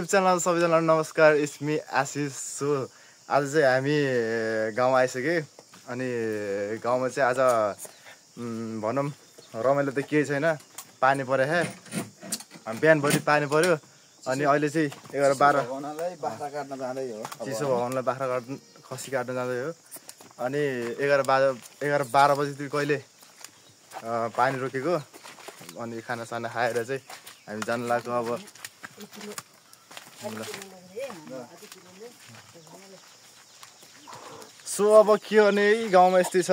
YouTube channel सबैजनालाई नमस्कार। It's me Ashish. So आज चाहिँ हामी गाउँ आइसक्यो अनि गाउँमा चाहिँ आज भनौँ रमाइलो त केही छैन, पानी परे है। बिहानभरि पानी पर्यो अनि अहिले चाहिँ 11-12 बाख्रा काट्न जाँदै हो। चिसो भगवानलाई बाख्रा काट्नु खसी काट्न जाँदै हो अनि 11-12 बजीतिर कहिले पानी रोकेको अनि खानासाना खाएर चाहिँ हामी जान लाग्छौँ। अब सो अब के गर्ने गाउँमा यस्तै छ,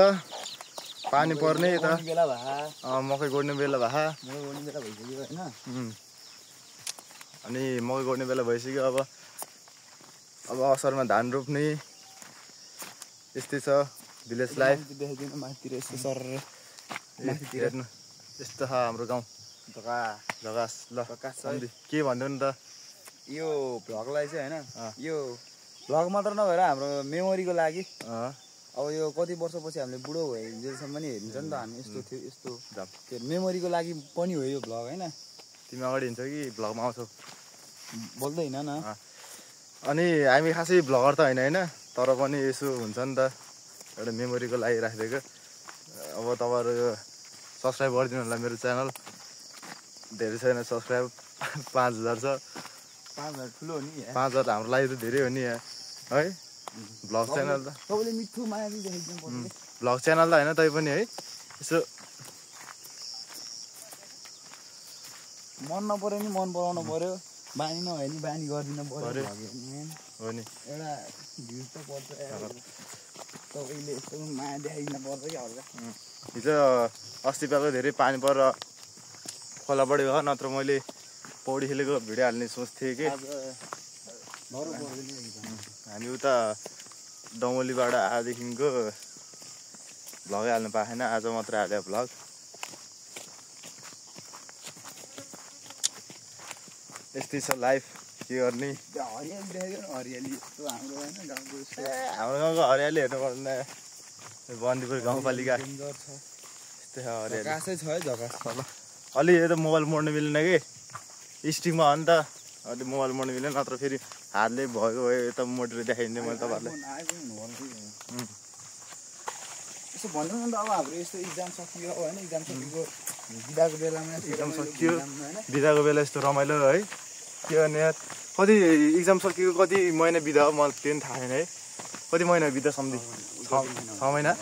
पानी पर्ने यता मकै गोड्ने बेला भए अनि मकै गोड्ने बेला भइसक्यो। अब असारमा धान रोप्ने यस्तै छ भिलेज लाइफ। हेर्नु यस्तो छ हाम्रो गाउँ जगास। ल के भन्नु नि त, यो भ्लगलाई चाहिँ होइन, यो भ्लग मात्र नभएर हाम्रो मेमोरीको लागि अब यो कति वर्षपछि हामीले बुढो भएसम्म पनि हेरिन्छ नि त हामी। यस्तो थियो यस्तो के मेमोरीको लागि पनि हो यो भ्लग होइन। तिमी अगाडि हिँड्छौ कि भ्लगमा आउँछौ? बोल्दै हिँड न। अनि हामी खासै भ्लगर त होइन तर पनि यसो हुन्छ नि त, एउटा मेमोरीको लागि राखिदिएको। अब तपाईँहरू सब्सक्राइब गरिदिनु होला मेरो च्यानल। धेरै छैन सब्सक्राइब, 5000 छ। 5000 ठुलो हो नि। 5000 हाम्रो लागि त धेरै हो नि यहाँ है। भ्लग च्यानल त तपाईँले मिठो माया दिइरहेको पर्छ। भ्लग च्यानल त होइन तै पनि है, यसो मन नपर्यो नि मन पराउनु पर्यो, बानी नभए नि बानी गरिदिनु पर्यो हो नि। एउटा भ्युज त पर्छ, तपाईँले यस्तो माया देखाइदिनु पर्छ कि हल्का। हिजो अस्ति पाएको धेरै पानी परेर खोला बढी भयो, नत्र मैले पौडी खेलेको भिडियो हाल्ने सोच थिएँ कि। हामी उता डमोलीबाट आएदेखिको भ्लगै हाल्नु पाएन, आज मात्रै हाल्यो भ्लग। यस्तै छ लाइफ, के गर्ने। हाम्रो गाउँको हरियाली हेर्नु पर्दैन, बन्दीपुर गाउँपालिका यस्तै छ हरियाली। अलि यता मोबाइल मोड्नु मिलेन कि, स्टिकमा हो नि त, अलि मोबाइल मोड्नु मिलेन, नत्र फेरि हातले भएको भए यता मोडेर देखाइदिने मैले तपाईँहरूलाई। यसो भन्नु न त, अब हाम्रो यस्तो इक्जाम सकियो होइन, इक्जाम सकिएको बिदाको बेलामा इक्जाम सकियो, बिदाको बेला यस्तो रमाइलो है। के गर्ने यार, कति इक्जाम सकिएको कति महिना बिदा हो मलाई त्यो पनि थाहा छैन है। कति महिना बिदा सम्झि? 6 महिना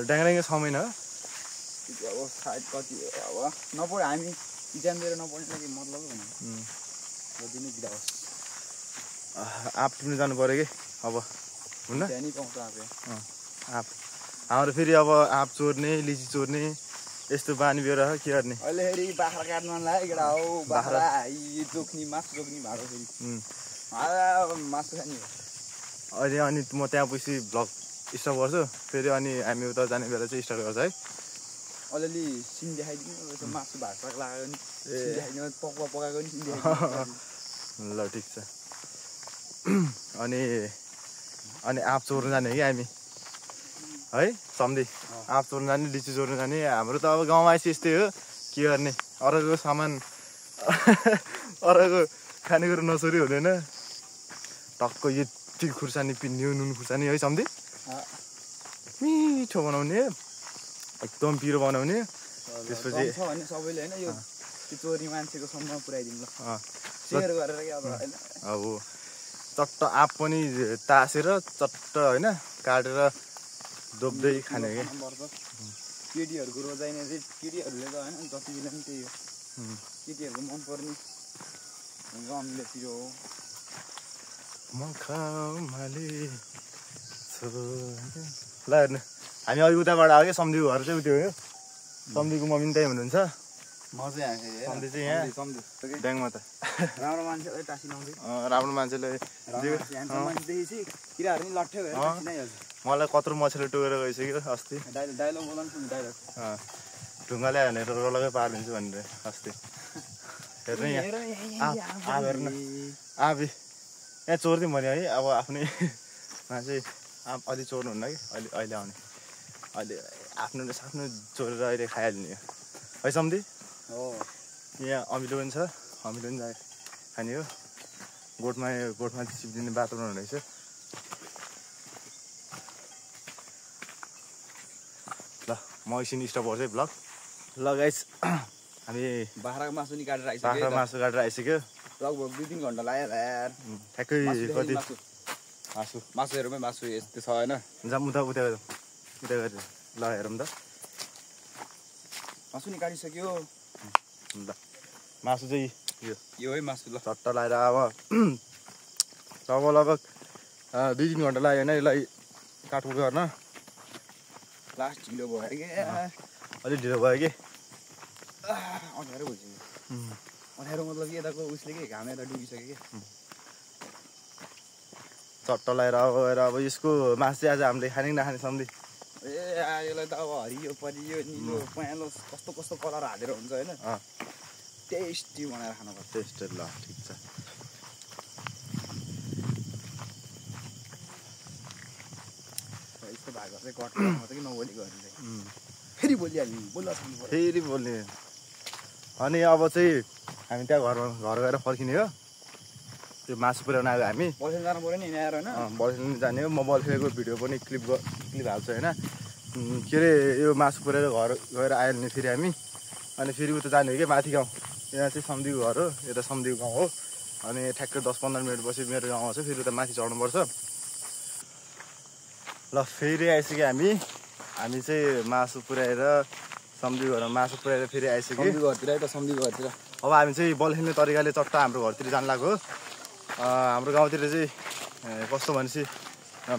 ड्याङड्याङै 6 महिना। अब सायद कति अब नपढ्यो हामी इक्जाम दिएर नपढ्ने कि मतलब होइन, जति नै बिदा होस्। आँप टिप्नु जानु पऱ्यो कि अब, हुन्न त्यहाँ नि पाउँछ आँप। हाम्रो फेरि अब आँप चोर्ने लिची चोर्ने यस्तो बानी बेहोरा के गर्ने। अहिले फेरि बाख्रा काट्नु लाग्यो केटा हो, बाख्रा जोख्ने मासु जोख्ने भएको फेरि मासु खाने हो अहिले। अनि म त्यहाँ पछि भ्लग स्टार्ट गर्छु फेरि, अनि हामी उता जाने बेला चाहिँ स्टार्ट गर्छ है। अलिअलि सिन देखाइदिनु, मासु भाग लाग्यो नि सिन देखाइदिनु, पकाएको नि सिन देखाइदिनु। ल ठिक छ। अनि आँप चोर्नु जाने कि हामी है सम्धि, आँप चोर्नु जाने, लिची चोर्नु जाने। हाम्रो त अब गाउँमा आएपछि यस्तै हो, के गर्ने। अरूको सामान अरूको खानेकुरो नचोरी हुँदैन। टक्क यति खुर्सानी पिन्यो, नुन खुर्सानी है सम्धि, मिठो बनाउने, एकदम पिरो बनाउने। त्यसपछि सबैले होइन यो चोरी मान्छेको सम्म पुऱ्याइदिनु ल, सेयर गरेर क्या अब चट्ट आँप पनि तासेर चट्ट होइन काटेर डोब्दै खाने कि। केटीहरूको रोजाइ नै केटीहरूले त होइन जति बेला पनि त्यही हो, केटीहरूको मनपर्ने अमिलो पिरो हो। ल हेर्नु हामी अघि उताबाट आयो कि, सम्धीको घर चाहिँ उयो हो, सम्धीको मम्मी पनि त्यही हुनुहुन्छ। म चाहिँ सम्धी चाहिँ यहाँ ड्याङमा त राम्रो मान्छेलाई टाँसी लाउँदै, राम्रो मान्छेले किराहरू नि लट्ठ्यो मलाई कत्रो मछली टोकेर गइसक्यो अस्ति। डाइलग बोलाउनु नि, डाइलग ढुङ्गाले हानेर रोलकै पारिदिन्छु भनेर अस्ति। हेर्नु यहाँ हेर्नु आँपी यहाँ चोरिदिउँ भने है। अब आफ्नै मान्छे आँप अलि चोर्नुहुन्न कि अहिले आउने, अहिले आफ्नो चोरेर अहिले खाइहाल्ने है सम्धि। हो यहाँ अमिलो पनि छ, अमिलो पनि खाने हो। गोठमा चिप्लिने वातावरण रहेछ। ल म एकछिन स्टप गर्छु है ब्लग। ल गाइस हामी बाख्राको मासु नि काटेर आइसक्यो। बाख्रा मासु काटेर आइसक्यो। लगभग 2-3 घन्टा लाग्यो यार। ठ्याक्कै कति मासुहरुमै मासु यस्तो छ हैन। जाम उता गरेर ल हेरौँ त। मासु नि काटिसक्यो। ल मासु चाहिँ यो है मासु। ल चट्टा लाएर अब लगभग 2-3 घन्टा लाग्यो होइन यसलाई काटकुट गर्न। लास्ट ढिलो भयो कि अलिक ढिलो भयो कि अँध्यारो भइसक्यो। अँध्यारो मतलब कि यताको उसले के घाम यता डुबिसक्यो कि चट्टा लाएर अब यसको मासु चाहिँ आज हामीले खाने नखाने सम्झि। यसलाई त अब हरियो परियो निलो पहेँलो कस्तो कस्तो कलर हालेर हुन्छ होइन। टेस्टी बनाएर खानुपर्छ। टेस्टी। ल ठिक छ। यस्तो भएको चाहिँ कट गर्नुपर्छ कि नबोली गर्ने। फेरि बोल्ने अनि अब चाहिँ हामी त्यहाँ घर गएर फर्किने हो। त्यो मासु पुर्याउन आयो हामी। बल्छेल जानु पर्यो नि यहाँ होइन। बल्छेल जाने हो। म बल्छेलको भिडियो पनि क्लिप हाल्छु होइन। के अरे यो मासु पुर्याएर घर गएर आयो भने फेरि हामी अनि फेरि उता जाने हो कि माथि गाउँ। यहाँ चाहिँ सम्धीको घर हो। यता सम्धीको गाउँ हो। अनि ठ्याक्कै 10-15 मिनट पछि मेरो गाउँ आउँछ। फेरि उता माथि चढ्नुपर्छ। ल फेरि आइसक्यो हामी चाहिँ मासु पुर्याएर सम्धीको घरमा मासु पुर्याएर फेरि आइसक्यो। सम्धीको घरतिर अब हामी चाहिँ बल खेल्ने तरिकाले चट्टा हाम्रो घरतिर जानु लाग्यो। हाम्रो गाउँतिर चाहिँ कस्तो भनेपछि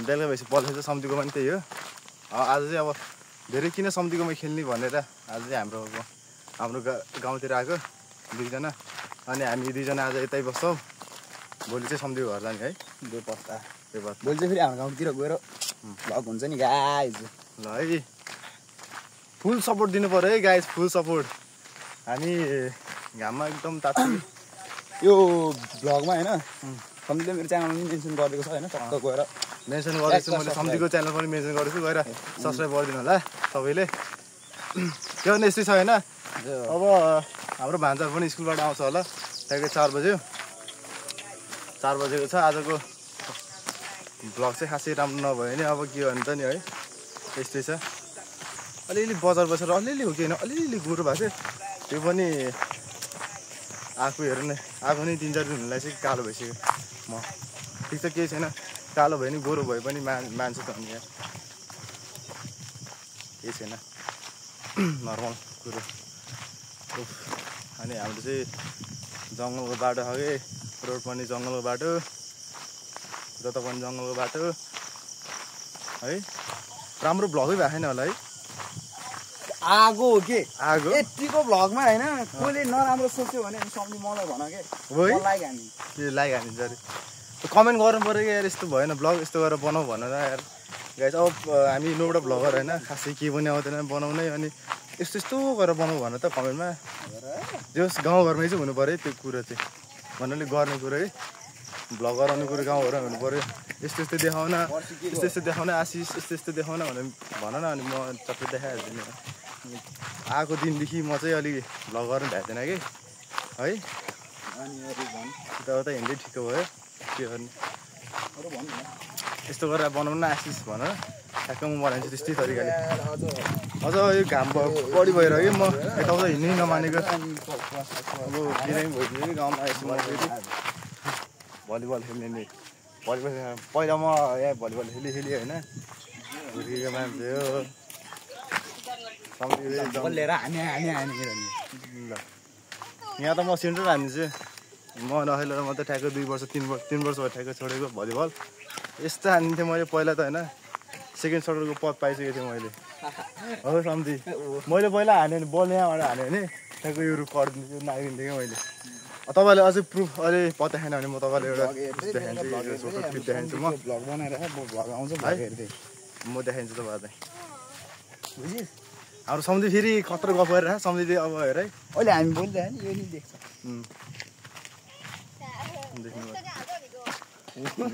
बेलुका भएपछि बल खेल्छ। सम्धीको पनि त्यही हो। आज चाहिँ अब धेरै किन सम्धीकोमा खेल्ने भनेर आज चाहिँ हाम्रो गाउँतिर आएको 2जना। अनि हामी 2जना आज यतै बस्छौँ। भोलि चाहिँ सम्धीको घर जाने है। बेपत्ता भोलि चाहिँ फेरि हाम्रो गाउँतिर गएर भ्लग हुन्छ नि गाइज। ल है फुल सपोर्ट दिनु पर्यो है गाइज। फुल सपोर्ट। हामी घाममा एकदम तात्ति यो भ्लगमा होइन सम्धीले मेरो च्यानल पनि मेन्सन गरिदिएको छ होइन। टक्क गएर मेन्सन गरेको छु मैले। सम्धीको च्यानल पनि मेन्सन गरेको छु। गएर सब्सक्राइब गरिदिनु होला सबैले। त्यो पनि यस्तै छ होइन। अब हाम्रो भान्जा पनि स्कुलबाट आउँछ होला ठ्याक्कै 4 बज्यो। 4 बजेको छ। आजको भ्लग चाहिँ खासै राम्रो नभयो नि। अब के भन्छ नि है यस्तै छ। अलिअलि बजार बसेर अलिअलि हो कि होइन अलिअलि गुरु भएको थियो। त्यो पनि आफू हेर्नु नै आफू नै 3-4 दिन हुनुलाई चाहिँ कालो भइसक्यो म। ठिक छ केही छैन। कालो भयो नि गोरो भए पनि मान्छे त हुने केही छैन। नर्मल कुरो। अनि हाम्रो चाहिँ जङ्गलको बाटो छ कि रोड पनि जङ्गलको बाटो जता पनि जङ्गलको बाटो है। राम्रो भ्लगै भएको छैन होला है। आगो हो के आगो यतिको भ्लगमा होइन कोहीले नराम्रो सोच्यो भने सम्झि मलाई भन के लाइक हानिन्छ अरे। कमेन्ट गर्नु पऱ्यो कि यार यस्तो भएन भ्लग यस्तो गरेर बनाऊ भनेर यार गाइस। अब हामी नौवटा भ्लगर होइन खासै केही पनि आउँदैन बनाउनै। अनि यस्तो गरेर बनाऊ भन त कमेन्टमा। जस गाउँघरमै चाहिँ हुनु पऱ्यो त्यो कुरो चाहिँ भन्नाले गर्ने कुरो है। भ्लग गराउने कुरो गाउँघरमा हुनु पऱ्यो। यस्तो देखाउन देखाउन आशिष यस्तो देखाउन भनेर भन न। अनि म चट्टै देखाइहाल्छु नि। आएको दिनदेखि म चाहिँ अलिक भ्लग गर्नु भ्याएको थिएन कि है। यताउता हिँड्दै ठिक्क भयो। के गर्ने यस्तो गरेर बनाउनु न आशिष भन। ठ्याक्क म बनाइदिन्छु त्यस्तै तरिकाले। अझ यो घाम बढी भएर कि म यताउता हिँड्नै नमानेको। अब बिरामी भइदियो कि गाउँमा यसो म फेरि भलिबल खेल्ने नि। भलिबल पहिला म यहाँ भलिबल खेली होइन हुर्केको मान्छे हो। यहाँ त म सेन्टर हानिदिन्छु। म नखेलेर म त ठ्याक्कै 2 वर्ष 3 वर्ष भयो ठ्याक्कै छोडेको भलिबल। यस्तो हानिदिन्थेँ मैले पहिला त होइन। सेकेन्ड सर्टरको पद पाइसकेको थिएँ मैले हो सम्झी। मैले पहिला हाने भने बल यहाँबाट हाने भने ठ्याक्कै यो रुख कटिदिन्छु नागिदिन्थेँ कि मैले। तपाईँले अझै प्रुफ अहिले पत्ता खाएन भने म तपाईँलाई एउटा देखाइदिन्छु म भ्लग बनाएर भ्लग आउँछ है। म देखाइदिन्छु तपाईँलाई बुझिस्। हाम्रो सम्झी फेरि खतरा गफ गरेर सम्झिँदै अब हेर है। अहिले हामी बोलिरहेको नि यो नि देख्छ।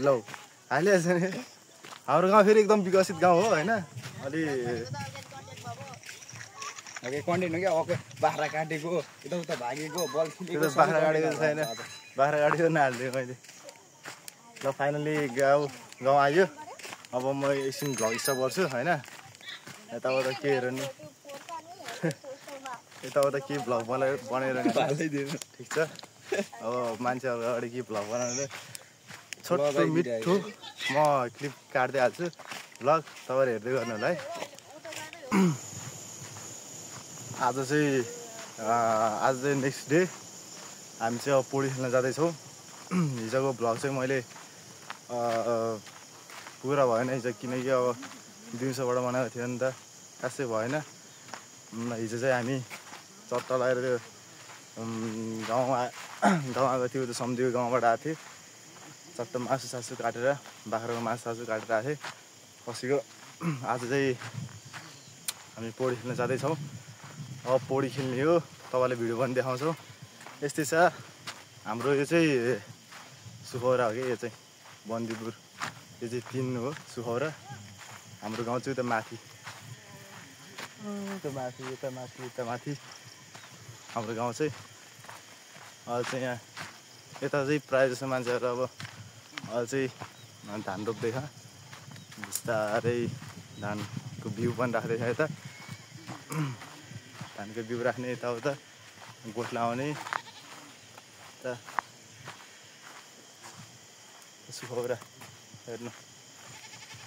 ल हालिहाल्छ नि। हाम्रो गाउँ फेरि एकदम विकसित गाउँ हो होइन। अलि कन्टेन्ट हो क्या। ओके बाख्रा काटेको यताउता भागेको बल खेलेको। बाख्रा काटेको छैन। बाख्रा काटेको नहालिदिएँ मैले। ल फाइनली गाउँ आयो। अब म एकछिन भ्लग स्टप गर्छु होइन। यताउता के हेर्नु यताउता के भ्लग बनाइरहनु ठिक छ। अब मान्छेहरू अगाडि के भ्लग बनाउँदै छोटो मिठो म क्लिप काट्दै हाल्छु। भ्लग तपाईँहरू हेर्दै गर्नु होला है। आज चाहिँ नेक्स्ट डे हामी चाहिँ अब पौडी खेल्न जाँदैछौँ। हिजोको भ्लग चाहिँ मैले पुरा भएन हिजो, किनकि अब दिउँसोबाट बनाएको थियो नि त, खासै भएन। हिजो चाहिँ हामी चट्टा लगाएर त्यो गाउँ आएको थियो। त्यो सम्झिएको गाउँबाट आएको थियो। चट्ट मासु काटेर बाख्राको मासु काटेर आएको थिएँ खसीको। आज चाहिँ हामी पौडी खेल्न जाँदैछौँ। अब पौडी खेल्ने हो, तपाईँलाई भिडियो पनि देखाउँछौँ। यस्तै छ हाम्रो यो चाहिँ सुखौरा हो कि, यो चाहिँ बन्दीपुर, यो चाहिँ 3 हो सुखौरा। हाम्रो गाउँ चाहिँ उता माथि, यता माथि हाम्रो गाउँ चाहिँ। अहिले चाहिँ यहाँ यता चाहिँ प्रायः जस्तो मान्छेहरू अब अहिले चाहिँ धान रोप्दैछ। बिस्तारै धानको बिउ पनि राख्दैछ यता। धानको बिउ राख्ने यताउता गोठ लाउने यता सुखौरा हेर्नु।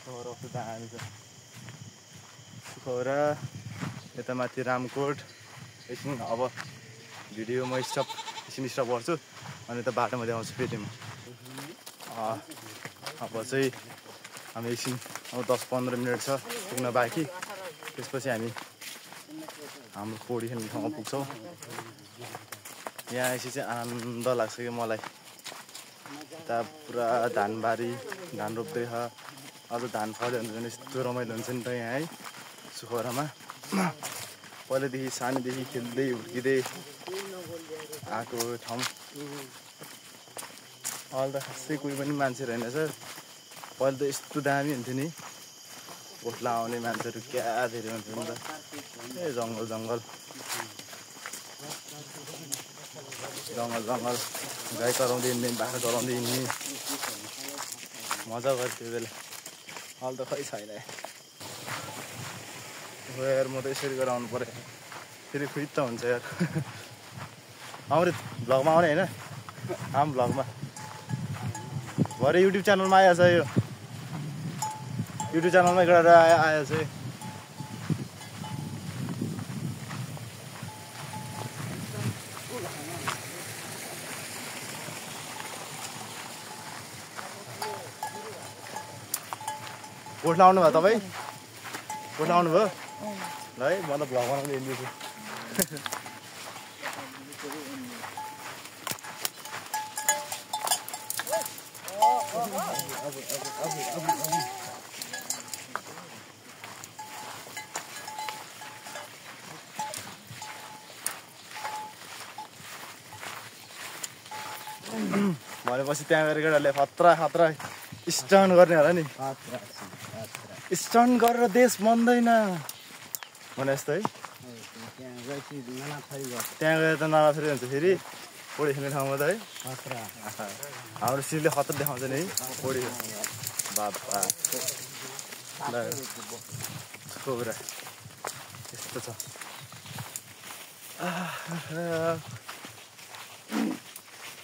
सुखौरा कस्तो दामी छ सुखौरा। यता माथि रामकोट। एकछिन अब भिडियो म एकछिन स्टप गर्छु अनि त बाटोमा देखाउँछु फेरि म। अब चाहिँ हामी एकछिन अब 10-15 मिनट छ पुग्न बाँकी। त्यसपछि हामी हाम्रो पौडी खेल्ने ठाउँमा पुग्छौँ। यहाँ आएपछि चाहिँ आनन्द लाग्छ कि मलाई। यता पुरा धानबारी, धान रोप्दैछ। अझ धान फल्यो भने पनि यस्तो रमाइलो हुन्छ नि त यहाँ है सुखौरामा। पहिल्यैदेखि सानैदेखि खेल्दै हुर्किँदै आएको ठाउँ। अहिले त खासै कोही पनि मान्छे रहेनछ। पहिला त यस्तो दामी हुन्थ्यो नि, गोठ लाउने मान्छेहरू क्या धेरै हुन्थ्यो नि त। जङ्गल गाई चराउँदै हिँड्ने, बाख्रा चराउँदै हिँड्ने मजा गर्थ्यो त्यो बेला। अहिले त खै छैन यार। म त यसरी गरेर आउनु पऱ्यो फेरि खुइत्त हुन्छ यार। आउने भ्लगमा आउने होइन, आम भ्लगमा भरे युट्युब च्यानलमा आइहाल्छ। यो युट्युब च्यानलमा गरेर आइहाल्छ। गोठ लाउनु भयो तपाईँ? गोठ लाउनु भयो ल है। म त भ्लग बनाउँदै हिँड्दैछु। भनेपछि त्यहाँ गएर केटाले खतरा स्टन्ट गर्ने होला नि। स्टन्ट गरेर देश बन्दैन भने जस्तो है। त्यहाँ गएर त नराथरी हुन्छ फेरि पौडी खेल्ने ठाउँमा त है। हाम्रो सिरले खतरा देखाउँछ नि है पौडी। बाबा सुखौरा यस्तो छ।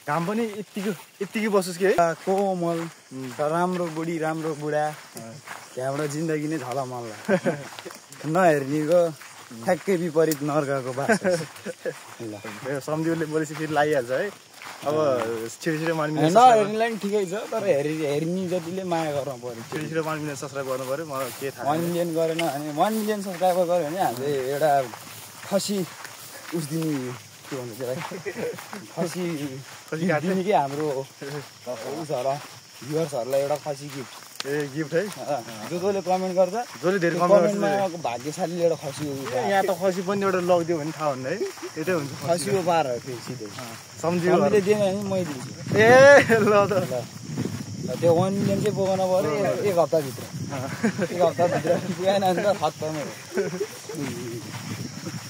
काम पनि यत्तिकै बसोस् कि है। कोमल राम्रो बुढी राम्रो बुढा, त्यहाँबाट जिन्दगी नै झलमल नहेर्नेको ठ्याक्कै विपरीत नर्काको बास। सम्झिउले बोलेपछि फेरि लागिहाल्छ है। अब छिटो मानिस नहेर्नेलाई पनि ठिकै छ, तर हेर्ने जतिले माया गर्नु पर्यो। छिटो 1 मिलियन सब्सक्राइब गर्नु पर्यो। मलाई के थाहा 1 मिलियन गरेन भने 1 मिलियन सब्सक्राइबर गऱ्यो भने हामीले एउटा खसी उस दिने के भन्नु त्यसलाई खसी दिने कि हाम्रो उसहरू भ्युवर्सहरूलाई एउटा खसी गिफ्ट। गिफ्ट है। जसले कमेन्ट गर्छ, जसले धेरै कमेन्टमा भाग्यशालीले एउटा खसी। यहाँ त खसी पनि एउटा लगिदियो भने थाहा हुन्न है। यतै हुन्छ खसीको पार हो फेरि सिधै सम्झिले दिएन भने मैले दिन्छु। ल त त्यो 1 मिलियन चाहिँ पुगाउनु पर्यो 1 हप्ताभित्र। 1 हप्ताभित्र पुगेन भने त खत्तमै हो।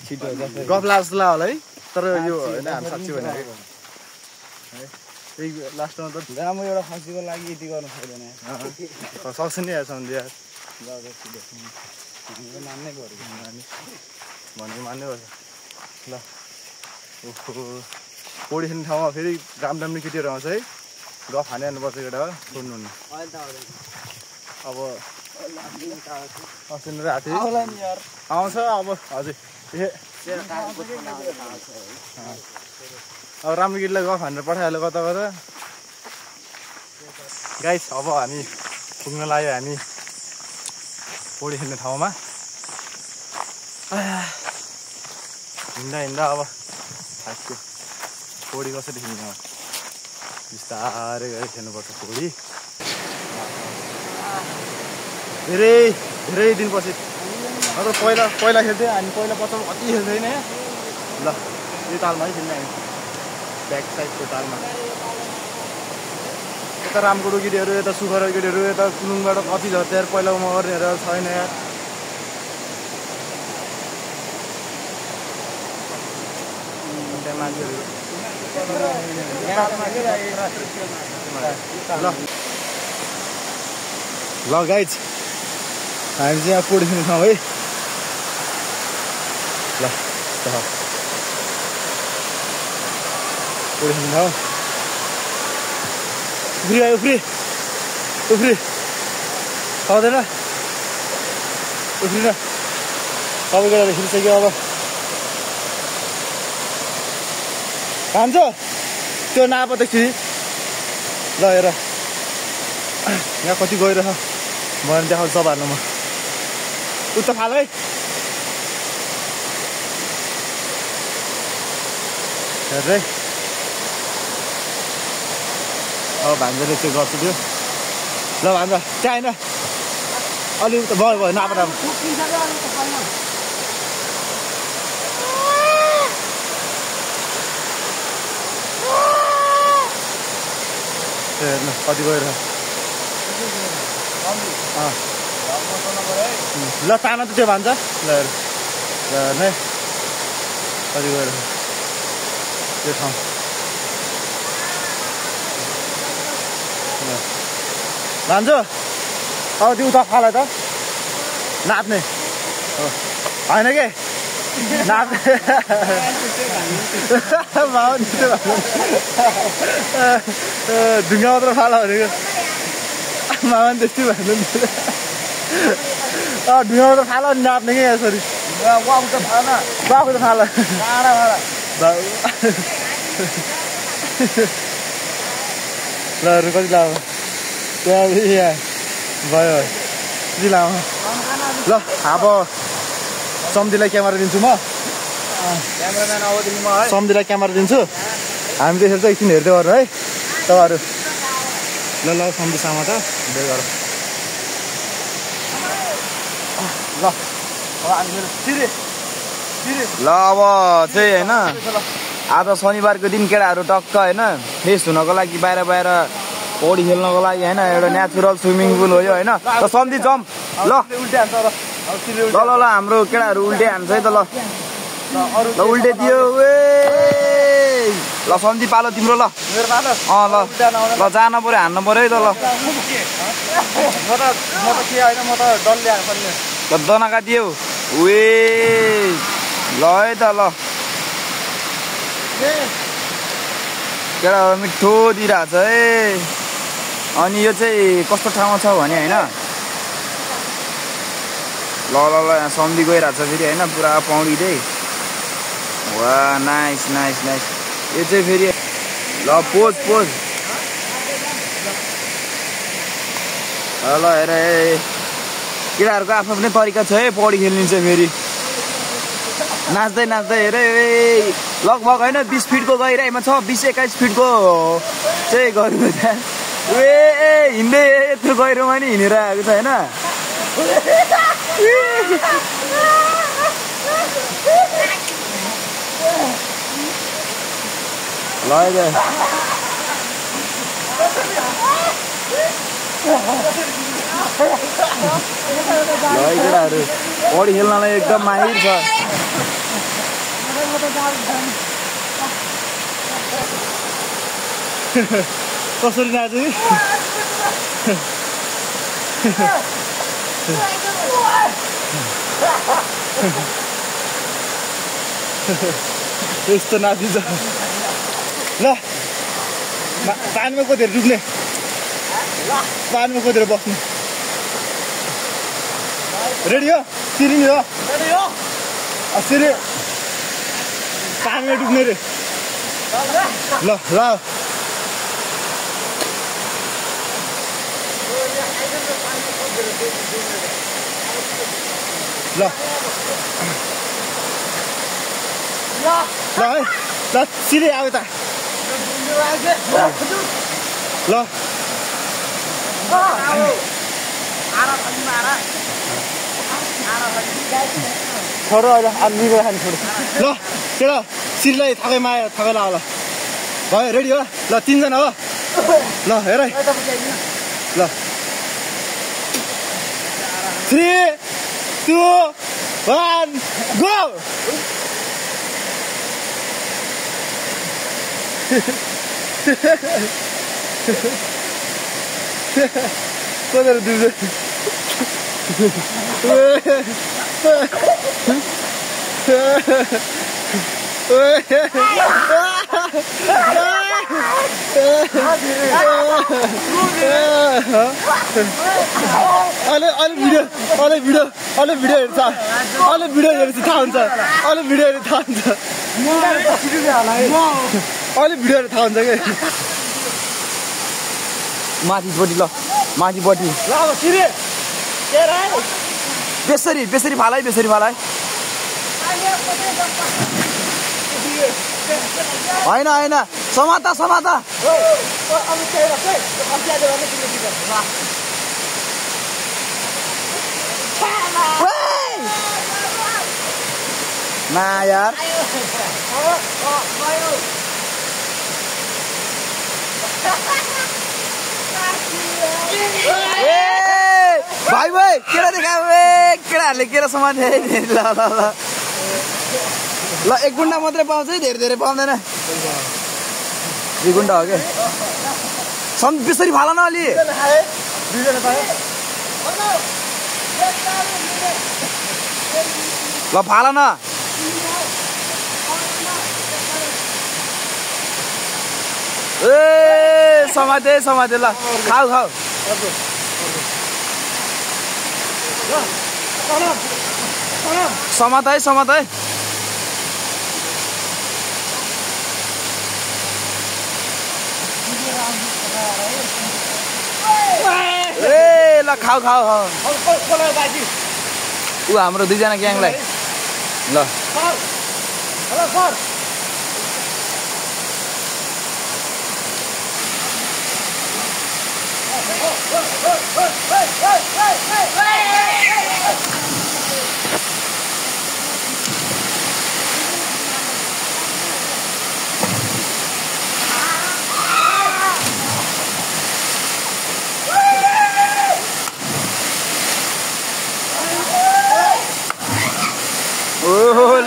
छिटो गफ लाग्छ होला है, तर यो होइन हामी साँच्ची भनेको एक लास्टमा त राम्रो एउटा खसीको लागि यति गर्नु सक्दैन सक्छ नि यार सम्झि यार हामीले मान्नै पऱ्यो भनेको मान्नै पर्छ ल ओहो पौडी खेल्ने ठाउँमा फेरि राम्रो केटीहरू आउँछ है गफ हानिहाल्नुपर्छ केटा हो छोड्नु नि अब सुन्नु राति आउँछ अब हजुर अब राम्रो केटीलाई गफ हानेर पठाइहाल्यो कता कता गाइस अब हामी पुग्न लाग्यो हामी पौडी खेल्ने ठाउँमा हिँड्दा अब थाक्यो पौडी कसरी खेल्ने हो बिस्तारै गएर खेल्नुपर्छ पौडी धेरै दिनपछि नत्र पहिला खेल्थ्यो हामी पहिला पछाडि कति खेल्दैन ल यो तालमा है खेल्ने हामी ब्याक साइडको तालमा यता रामगुडो केटीहरू यता सुखर केटीहरू यता कुलुङबाट कति झर्छ यार पहिलामा गर्नेहरू छैन यार त्यहाँ मान्छेहरू ल गाइज हामी चाहिँ यहाँ पौडी खेल्ने ठाउँ है ल पौडी खेल्ने ठाउँ उफ्री आयो उफ्री पाउँदैन उफ्रिन सबै गरेर खेलिसक्यो अब खान्छ त्यो नआएपछि ल हेर यहाँ कति गइरह भएर देखाउँछ तपाईँहरूलाई म उता फाल है हेर्दै अब भान्जाले त्यो गर्छु त्यो ल भान्जा त्यहाँ होइन अलि उता भयो नआएर हेर्नु कति गएर ल तामा त त्यो भन्छ ल हेर्नु कति गएर त्यो ठाउँ भान्जो अब त्यो उता फाल त नाप्ने होइन के नाप्ने ढुङ्गा मात्र फाल भनेको मामा नि त्यस्तै भन्नु नि ढुङ्गा मात्र फाल नि नाप्ने क्या यसरी बाबु त फाल ल कति लामो त्यहाँ यहाँ भयो कति लामो ल अब सम्झीलाई क्यामेरा दिन्छु म सम्झीलाई क्यामेरा दिन्छु हामी त्यसरी चाहिँ एकछिन हेर्दै गर्नु है तपाईँहरू ल सम्झीसँग त हेर्दै गर ल अब चाहिँ होइन आज शनिबारको दिन केटाहरू टक्क होइन फ्रेस हुनको लागि बाहिर पौडी खेल्नको लागि होइन एउटा नेचुरल स्विमिङ पुल हो यो होइन ल सन्धि जम्प ल ल हाम्रो केटाहरू उल्टे हान्छ है त ल उल्टे दियो ल सन्धि पालो तिम्रो ल ल जान पर्यो हान्नु पर्यो है त ल दनाका दियो ल है त ल केटाहरू मिठो दिइरहेछ है अनि यो चाहिँ कस्तो ठाउँमा छ भने होइन ल यहाँ सम्झी गइरहेछ फेरि होइन पुरा पौडिँदै वा नाइस यो चाहिँ फेरि ल पोज ल हेर केटाहरूको आफ्नो तरिका छ है पौडी खेल्ने चाहिँ फेरि नाच्दै हेर लगभग होइन 20 फिटको गहिराइमा छ 20-21 फिटको चाहिँ गहिरो छ हिँड्दै यत्रो गहिरोमा नि हिँडेर आएको छ होइन ल केटाहरू पौडी खेल्नलाई एकदम माहिर छ कसरी नाच्यो कि यस्तो नाचिन्छ ल पानीमा कोदेर डुब्ने पानीमा कोदेर बस्ने रेडी हो सिरिङ हो सिरि पानीमा डुब्ने रे ल ल ल ल है ल सिधै आऊ त ल छोडो अहिले आदमीको खाने छोडो ल केटा सिरलाई थाकैमा आयो थाकै लाग ल भयो रेडी हो ल 3 जना हो ल हेर है ल 3 2 1 गो कोदर दुबे अहिले भिडियो हेर्छ थाहा हुन्छ अहिले भिडियो हेर्नु थाहा हुन्छ अहिले भिडियो हेर्नु थाहा हुन्छ कि माथिपट्टि ल माथिपट्टि ल अब सिरे बेसरी फालाइ होइन समाता ना यार भाइ केरा देखाऊ केटाहरूले केरा सामान ल एक गुन्डा मात्रै पाउँछ है धेरै पाउँदैन 2 गुन्डा हो क्या सम बेसरी फाल न अलि ल फाल न ए समाते ल खाऊ समात है ए ल खाऊ ऊ हाम्रो 2 जना ग्याङलाई ल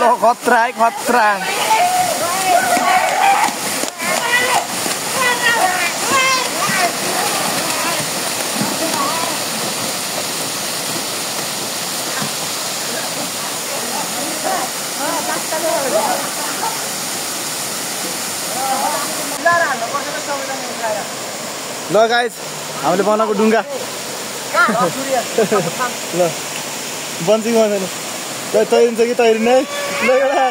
lo khatra ल गाइस हामीले बनाएको ढुङ्गा ल बन्ची गर्दैन तैरिन्छ कि तैरिन्न है ल एउटा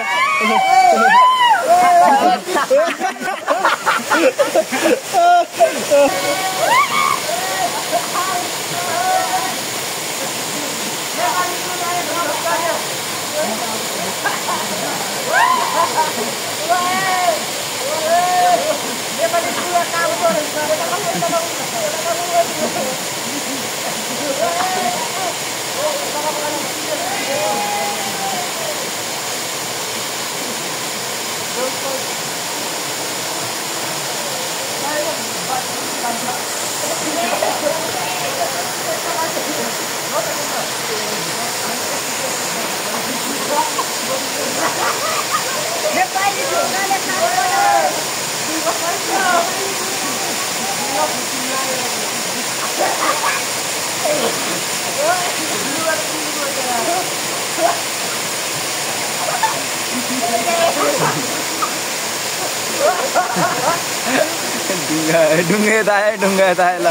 ढुङ्गा थाहे ल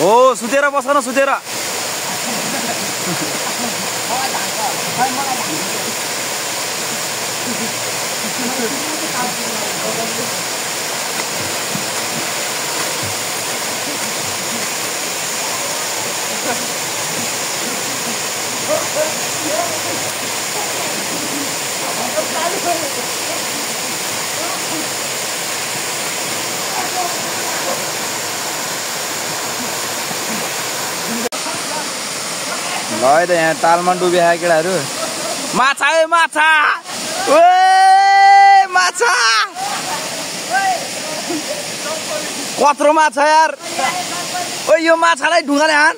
ओ सुतेर बस न सुतेर ल यहाँ तालमा डुबेका केटाहरू माछा ए माछा ओए माछा कत्रो माछा यार ओ यो माछालाई ढुङ्गाले हान